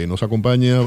Nos acompaña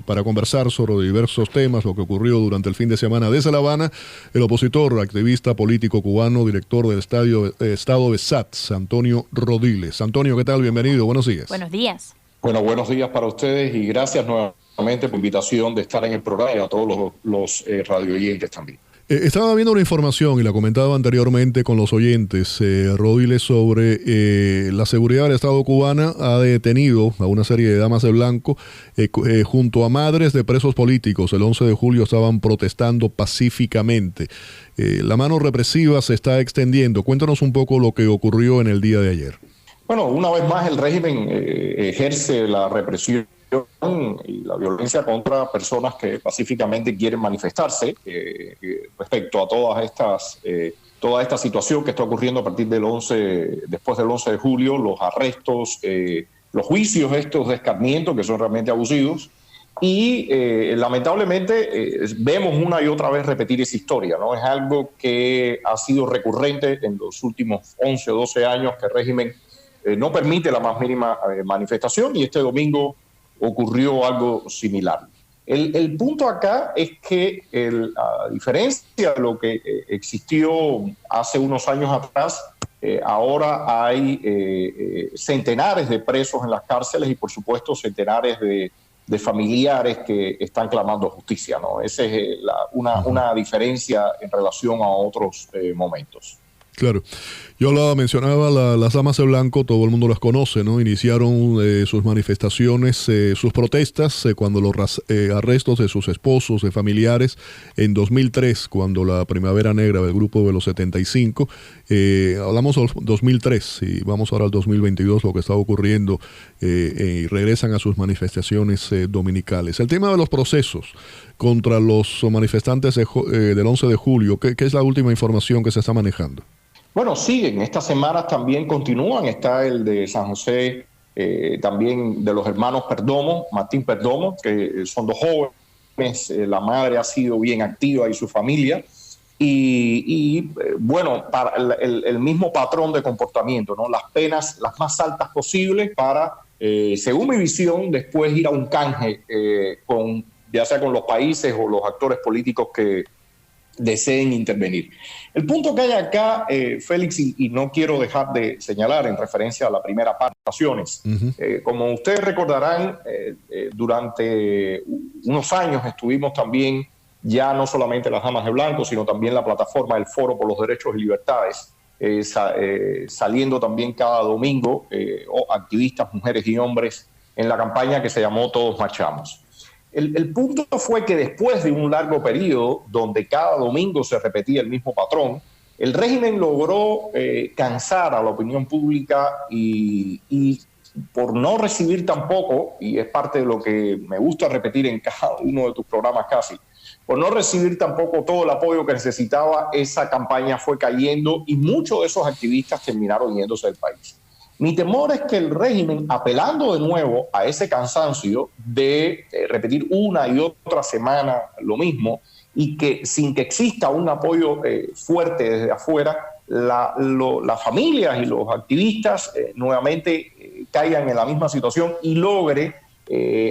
para conversar sobre diversos temas, lo que ocurrió durante el fin de semana desde La Habana, el opositor, activista político cubano, director del Estado de SATS, Antonio Rodiles. Antonio, ¿qué tal? Bienvenido, buenos días. Buenos días. Bueno, buenos días para ustedes y gracias nuevamente por la invitación de estar en el programa y a todos los radio oyentes también. Estaba viendo una información y la comentaba anteriormente con los oyentes, Rodiles, sobre la seguridad del Estado cubana ha detenido a una serie de damas de blanco junto a madres de presos políticos. El 11 de julio estaban protestando pacíficamente. La mano represiva se está extendiendo. Cuéntanos un poco lo que ocurrió en el día de ayer. Bueno, una vez más el régimen ejerce la represión y la violencia contra personas que pacíficamente quieren manifestarse respecto a toda esta situación que está ocurriendo a partir después del 11 de julio, los arrestos, los juicios estos de escarmiento que son realmente abusivos y lamentablemente vemos una y otra vez repetir esa historia, ¿no? Es algo que ha sido recurrente en los últimos 11 o 12 años que el régimen no permite la más mínima manifestación y este domingo ocurrió algo similar. El punto acá es que, a diferencia de lo que existió hace unos años atrás, ahora hay centenares de presos en las cárceles y, por supuesto, centenares de familiares que están clamando justicia, ¿no? Esa es una diferencia en relación a otros momentos. Claro. Yo mencionaba las damas de blanco, todo el mundo las conoce, ¿no? Iniciaron sus manifestaciones, sus protestas cuando los arrestos de sus esposos, de familiares, en 2003, cuando la Primavera Negra del grupo de los 75, hablamos del 2003 y vamos ahora al 2022, lo que está ocurriendo, y regresan a sus manifestaciones dominicales. El tema de los procesos contra los manifestantes del 11 de julio, ¿qué es la última información que se está manejando? Bueno, siguen. Estas semanas también continúan. Está el de San José, también de los hermanos Perdomo, Martín Perdomo, que son dos jóvenes. La madre ha sido bien activa y su familia. Bueno, para el mismo patrón de comportamiento, ¿no? Las penas las más altas posibles para, según mi visión, después ir a un canje ya sea con los países o los actores políticos que deseen intervenir. El punto que hay acá, Félix, y no quiero dejar de señalar en referencia a la primera parte de las acciones, como ustedes recordarán, durante unos años estuvimos también, ya no solamente las damas de blanco, sino también la plataforma del Foro por los Derechos y Libertades, saliendo también cada domingo activistas, mujeres y hombres, en la campaña que se llamó Todos Marchamos. El punto fue que después de un largo periodo donde cada domingo se repetía el mismo patrón, el régimen logró cansar a la opinión pública y por no recibir tampoco, y es parte de lo que me gusta repetir en cada uno de tus programas casi, por no recibir tampoco todo el apoyo que necesitaba, esa campaña fue cayendo y muchos de esos activistas terminaron yéndose del país. Mi temor es que el régimen, apelando de nuevo a ese cansancio de repetir una y otra semana lo mismo y que sin que exista un apoyo fuerte desde afuera, las familias y los activistas nuevamente caigan en la misma situación y logre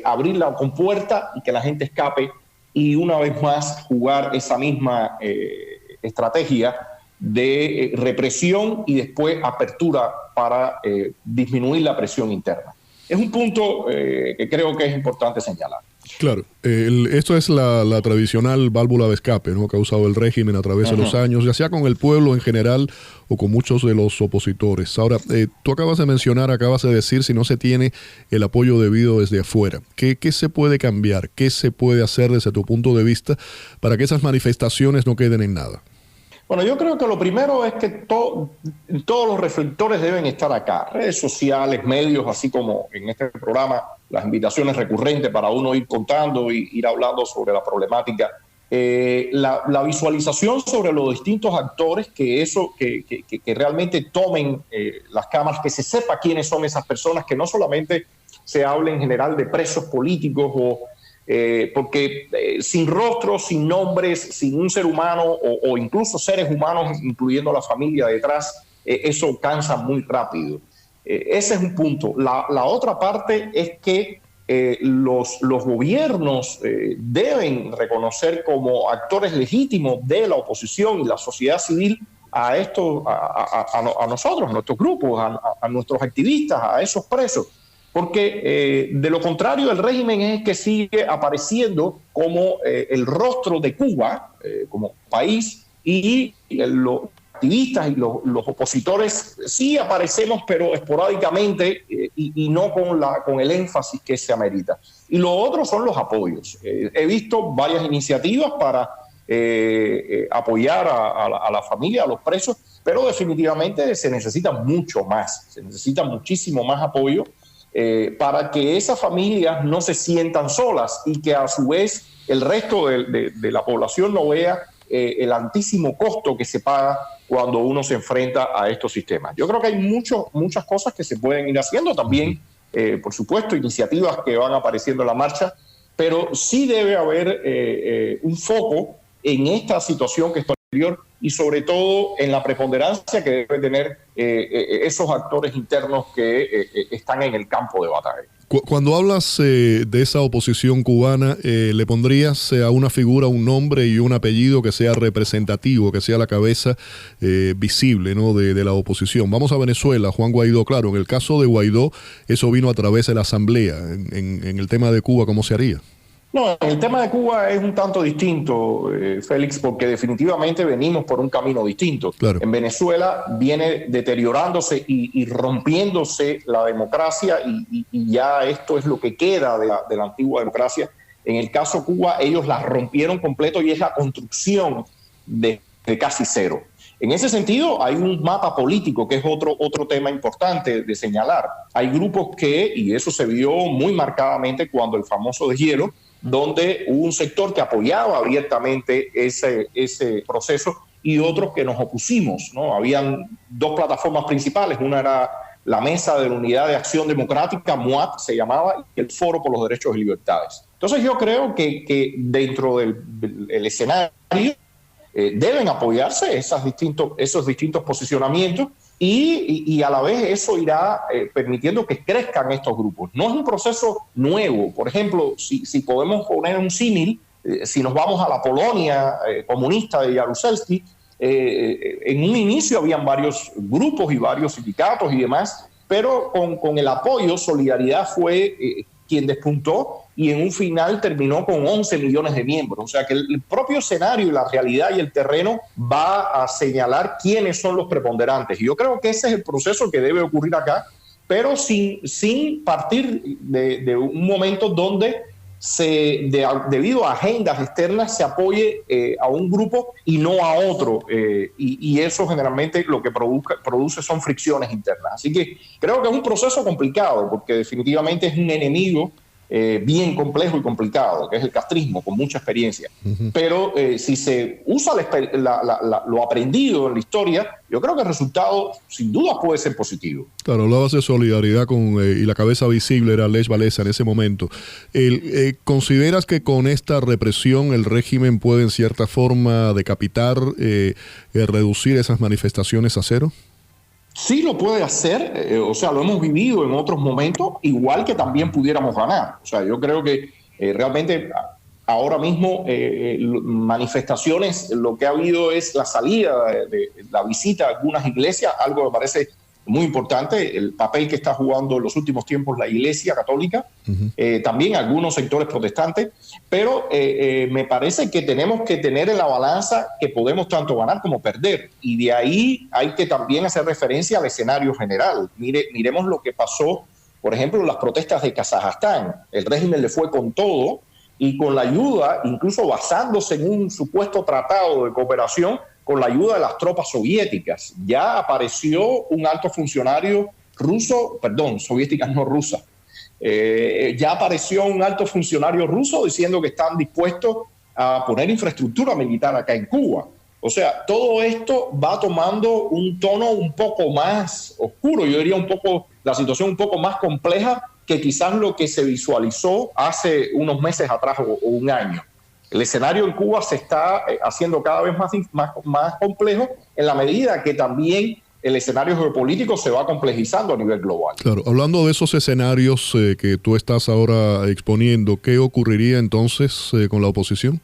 abrir la compuerta y que la gente escape y una vez más jugar esa misma estrategia de represión y después apertura para disminuir la presión interna. Es un punto que creo que es importante señalar. Claro, esto es la tradicional válvula de escape, ¿no?, que ha usado el régimen a través de los años, ya sea con el pueblo en general o con muchos de los opositores. Ahora, tú acabas de decir, si no se tiene el apoyo debido desde afuera, ¿qué se puede cambiar? ¿Qué se puede hacer desde tu punto de vista para que esas manifestaciones no queden en nada? Bueno, yo creo que lo primero es que todos los reflectores deben estar acá. Redes sociales, medios, así como en este programa, las invitaciones recurrentes para uno ir contando y ir hablando sobre la problemática. La visualización sobre los distintos actores, que realmente tomen las cámaras, que se sepa quiénes son esas personas, que no solamente se hable en general de presos políticos porque sin rostros, sin nombres, sin un ser humano o incluso seres humanos, incluyendo la familia detrás, eso cansa muy rápido. Ese es un punto. La otra parte es que los gobiernos deben reconocer como actores legítimos de la oposición y la sociedad civil a nosotros, a nuestros grupos, a nuestros activistas, a esos presos. Porque de lo contrario el régimen es que sigue apareciendo como el rostro de Cuba como país, y los activistas y los opositores sí aparecemos, pero esporádicamente y no con el énfasis que se amerita. Y lo otro son los apoyos. He visto varias iniciativas para apoyar a la familia, a los presos, pero definitivamente se necesita mucho más, se necesita muchísimo más apoyo para que esas familias no se sientan solas y que a su vez el resto de la población no vea el altísimo costo que se paga cuando uno se enfrenta a estos sistemas. Yo creo que hay muchas cosas que se pueden ir haciendo también, por supuesto, iniciativas que van apareciendo en la marcha, pero sí debe haber un foco en esta situación que está anterior y sobre todo en la preponderancia que deben tener esos actores internos que están en el campo de batalla. Cuando hablas de esa oposición cubana, ¿le pondrías a una figura un nombre y un apellido que sea representativo, que sea la cabeza visible, ¿no?, de la oposición? Vamos a Venezuela, Juan Guaidó. Claro, en el caso de Guaidó, eso vino a través de la Asamblea. En el tema de Cuba, ¿cómo se haría? No, el tema de Cuba es un tanto distinto, Félix, porque definitivamente venimos por un camino distinto. Claro. En Venezuela viene deteriorándose y rompiéndose la democracia y ya esto es lo que queda de la antigua democracia. En el caso de Cuba, ellos la rompieron completo y es la construcción de casi cero. En ese sentido, hay un mapa político que es otro tema importante de señalar. Hay grupos y eso se vio muy marcadamente cuando el famoso deshielo, donde hubo un sector que apoyaba abiertamente ese proceso y otros que nos opusimos, ¿no? Habían dos plataformas principales, una era la Mesa de la Unidad de Acción Democrática, MUAD se llamaba, y el Foro por los Derechos y Libertades. Entonces yo creo que dentro del escenario deben apoyarse esos distintos posicionamientos y a la vez eso irá permitiendo que crezcan estos grupos. No es un proceso nuevo. Por ejemplo, si podemos poner un símil, si nos vamos a la Polonia comunista de Jaruzelski, en un inicio habían varios grupos y varios sindicatos y demás, pero con el apoyo, Solidaridad fue quien despuntó y en un final terminó con 11 millones de miembros. O sea que el propio escenario y la realidad y el terreno va a señalar quiénes son los preponderantes. Y yo creo que ese es el proceso que debe ocurrir acá, pero sin partir de un momento donde debido a agendas externas se apoye a un grupo y no a otro. Y eso generalmente lo que produce son fricciones internas. Así que creo que es un proceso complicado porque definitivamente es un enemigo bien complejo y complicado, que es el castrismo, con mucha experiencia. Uh-huh. Pero si se usa lo aprendido en la historia, yo creo que el resultado sin duda puede ser positivo. Claro, hablabas de solidaridad y la cabeza visible era Lech Walesa en ese momento. ¿Consideras que con esta represión el régimen puede en cierta forma decapitar, reducir esas manifestaciones a cero? Sí lo puede hacer, o sea, lo hemos vivido en otros momentos, igual que también pudiéramos ganar. O sea, yo creo que realmente ahora mismo manifestaciones, lo que ha habido es la salida de la visita a algunas iglesias, algo que me parece muy importante, el papel que está jugando en los últimos tiempos la Iglesia Católica, uh-huh. También algunos sectores protestantes, pero me parece que tenemos que tener en la balanza que podemos tanto ganar como perder, y de ahí hay que también hacer referencia al escenario general. Miremos lo que pasó, por ejemplo, en las protestas de Kazajstán. El régimen le fue con todo y con la ayuda, incluso basándose en un supuesto tratado de cooperación, con la ayuda de las tropas soviéticas. Ya apareció un alto funcionario ruso, soviéticas no rusas, ya apareció un alto funcionario ruso diciendo que están dispuestos a poner infraestructura militar acá en Cuba. O sea, todo esto va tomando un tono un poco más oscuro, yo diría la situación un poco más compleja que quizás lo que se visualizó hace unos meses atrás o un año. El escenario en Cuba se está haciendo cada vez más complejo en la medida que también el escenario geopolítico se va complejizando a nivel global. Claro, hablando de esos escenarios que tú estás ahora exponiendo, ¿qué ocurriría entonces con la oposición?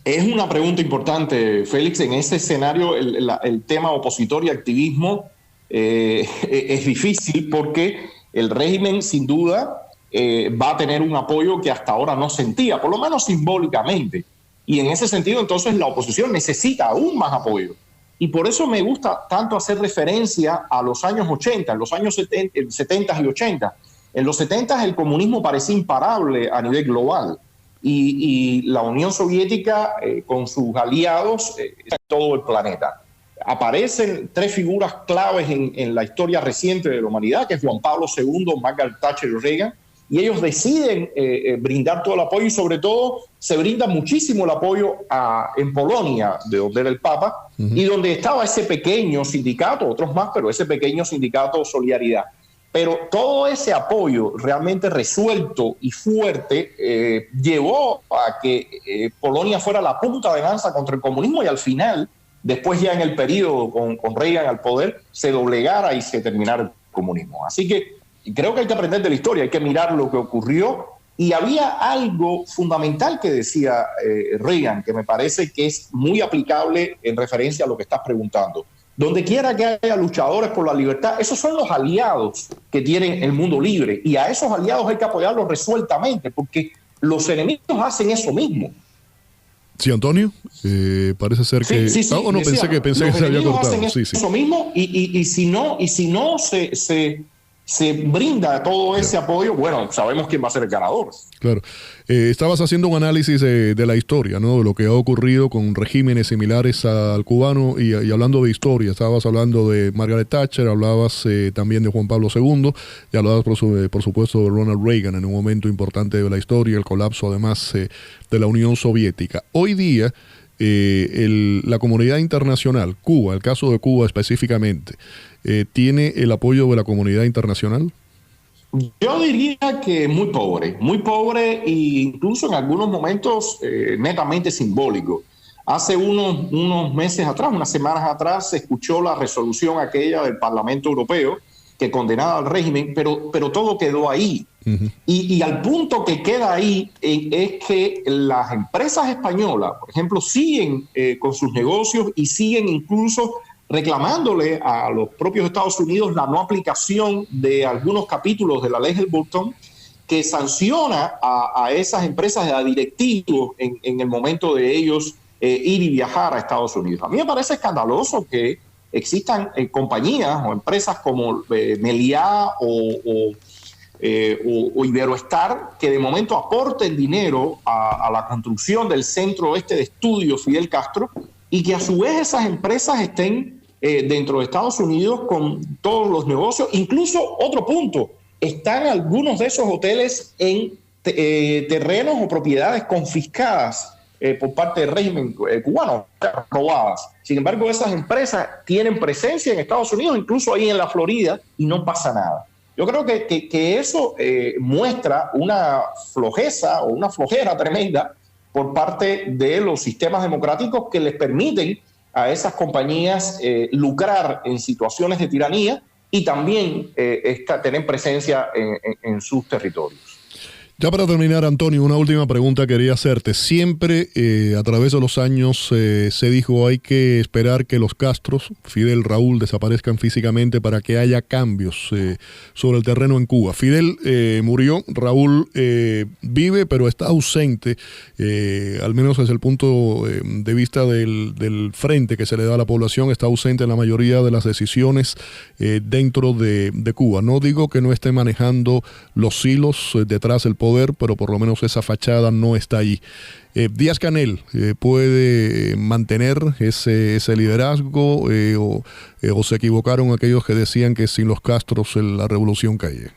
Es una pregunta importante, Félix. En ese escenario el tema opositor y activismo es difícil porque el régimen sin duda va a tener un apoyo que hasta ahora no sentía, por lo menos simbólicamente. Y en ese sentido entonces la oposición necesita aún más apoyo. Y por eso me gusta tanto hacer referencia a los años 80, en los años 70 y 80. En los 70 el comunismo parecía imparable a nivel global. Y la Unión Soviética con sus aliados en todo el planeta. Aparecen tres figuras claves en la historia reciente de la humanidad, que es Juan Pablo II, Margaret Thatcher y Reagan, y ellos deciden brindar todo el apoyo y sobre todo se brinda muchísimo el apoyo en Polonia, de donde era el Papa, y donde estaba ese pequeño sindicato, otros más, pero ese pequeño sindicato Solidaridad. Pero todo ese apoyo realmente resuelto y fuerte llevó a que Polonia fuera la punta de lanza contra el comunismo y al final, después ya en el periodo con Reagan al poder, se doblegara y se terminara el comunismo. Así que creo que hay que aprender de la historia, hay que mirar lo que ocurrió. Y había algo fundamental que decía Reagan, que me parece que es muy aplicable en referencia a lo que estás preguntando. Donde quiera que haya luchadores por la libertad, esos son los aliados que tienen el mundo libre. Y a esos aliados hay que apoyarlos resueltamente, porque los enemigos hacen eso mismo. Sí, Antonio, parece ser que... Sí, no, decía, pensé que se había cortado. Hacen eso mismo y si no se brinda todo ese apoyo, bueno, sabemos quién va a ser el ganador. Claro. Estabas haciendo un análisis de la historia, ¿no? De lo que ha ocurrido con regímenes similares al cubano y hablando de historia. Estabas hablando de Margaret Thatcher, hablabas también de Juan Pablo II y hablabas, por supuesto, de Ronald Reagan en un momento importante de la historia, el colapso además de la Unión Soviética. Hoy día, la comunidad internacional, Cuba, el caso de Cuba específicamente, ¿tiene el apoyo de la comunidad internacional? Yo diría que muy pobre e incluso en algunos momentos netamente simbólico. Hace unos meses atrás, unas semanas atrás, se escuchó la resolución aquella del Parlamento Europeo que condenaba al régimen, pero todo quedó ahí. Uh-huh. Y al punto que queda ahí es que las empresas españolas, por ejemplo, siguen con sus negocios y siguen incluso reclamándole a los propios Estados Unidos la no aplicación de algunos capítulos de la ley Helms-Burton que sanciona a esas empresas, a directivos en el momento de ellos ir y viajar a Estados Unidos. A mí me parece escandaloso que existan compañías o empresas como Meliá o Iberoestar que de momento aporten dinero a la construcción del centro de estudios Fidel Castro y que a su vez esas empresas estén dentro de Estados Unidos con todos los negocios. Incluso otro punto, están algunos de esos hoteles en terrenos o propiedades confiscadas por parte del régimen cubano, robadas. Sin embargo, esas empresas tienen presencia en Estados Unidos, incluso ahí en la Florida, y no pasa nada. Yo creo que eso muestra una flojeza o una flojera tremenda por parte de los sistemas democráticos que les permiten a esas compañías lucrar en situaciones de tiranía y también tener presencia en sus territorios. Ya para terminar, Antonio, una última pregunta quería hacerte. Siempre a través de los años se dijo hay que esperar que los Castros, Fidel, Raúl, desaparezcan físicamente para que haya cambios sobre el terreno en Cuba. Fidel murió, Raúl vive, pero está ausente, al menos desde el punto de vista del frente que se le da a la población, está ausente en la mayoría de las decisiones dentro de Cuba. No digo que no esté manejando los hilos detrás del poder, pero por lo menos esa fachada no está allí. Díaz-Canel puede mantener ese liderazgo o se equivocaron aquellos que decían que sin los Castros la revolución caía.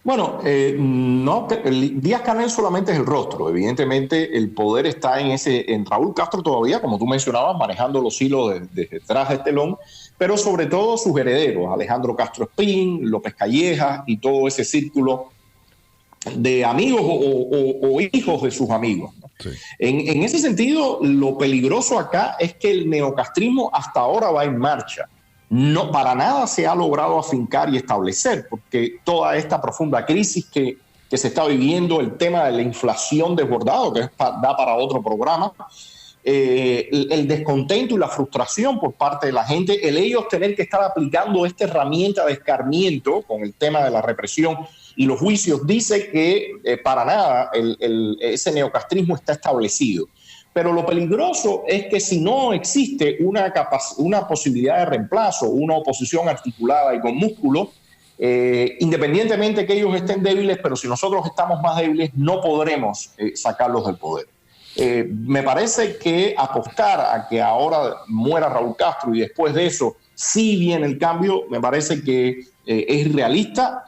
Bueno, no, Díaz-Canel solamente es el rostro. Evidentemente el poder está en Raúl Castro todavía, como tú mencionabas, manejando los hilos detrás del telón, pero sobre todo sus herederos, Alejandro Castro Espín, López Calleja y todo ese círculo de amigos o hijos de sus amigos. Sí. En ese sentido, lo peligroso acá es que el neocastrismo hasta ahora va en marcha. no para nada se ha logrado afincar y establecer, porque toda esta profunda crisis que se está viviendo, el tema de la inflación desbordado, que da para otro programa, el descontento y la frustración por parte de la gente, el ellos tener que estar aplicando esta herramienta de escarmiento con el tema de la represión y los juicios, dice que para nada ese neocastrismo está establecido. Pero lo peligroso es que si no existe una posibilidad de reemplazo, una oposición articulada y con músculo, independientemente que ellos estén débiles, pero si nosotros estamos más débiles, no podremos sacarlos del poder. Me parece que apostar a que ahora muera Raúl Castro y después de eso sí viene el cambio, me parece que es irrealista.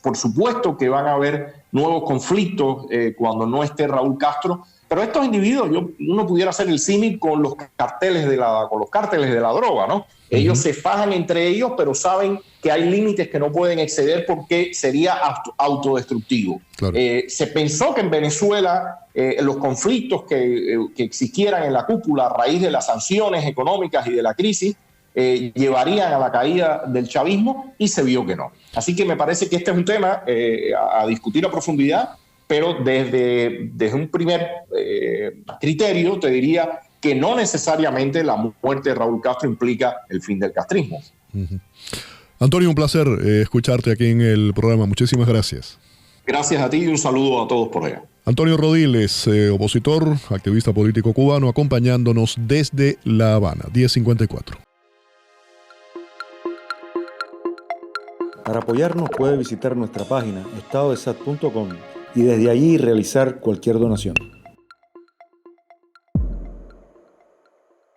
Por supuesto que van a haber nuevos conflictos cuando no esté Raúl Castro, pero estos individuos, uno pudiera hacer el símil con los cárteles de la droga, ¿no? Ellos se fajan entre ellos, pero saben que hay límites que no pueden exceder porque sería autodestructivo. Claro. Se pensó que en Venezuela los conflictos que existieran en la cúpula a raíz de las sanciones económicas y de la crisis llevarían a la caída del chavismo y se vio que no. Así que me parece que este es un tema a discutir a profundidad, pero desde un primer criterio te diría que no necesariamente la muerte de Raúl Castro implica el fin del castrismo. Uh-huh. Antonio, un placer escucharte aquí en el programa. Muchísimas gracias. Gracias a ti y un saludo a todos por allá. Antonio Rodiles, opositor, activista político cubano, acompañándonos desde La Habana, 10:54. Para apoyarnos puede visitar nuestra página estadodesat.com y desde allí realizar cualquier donación.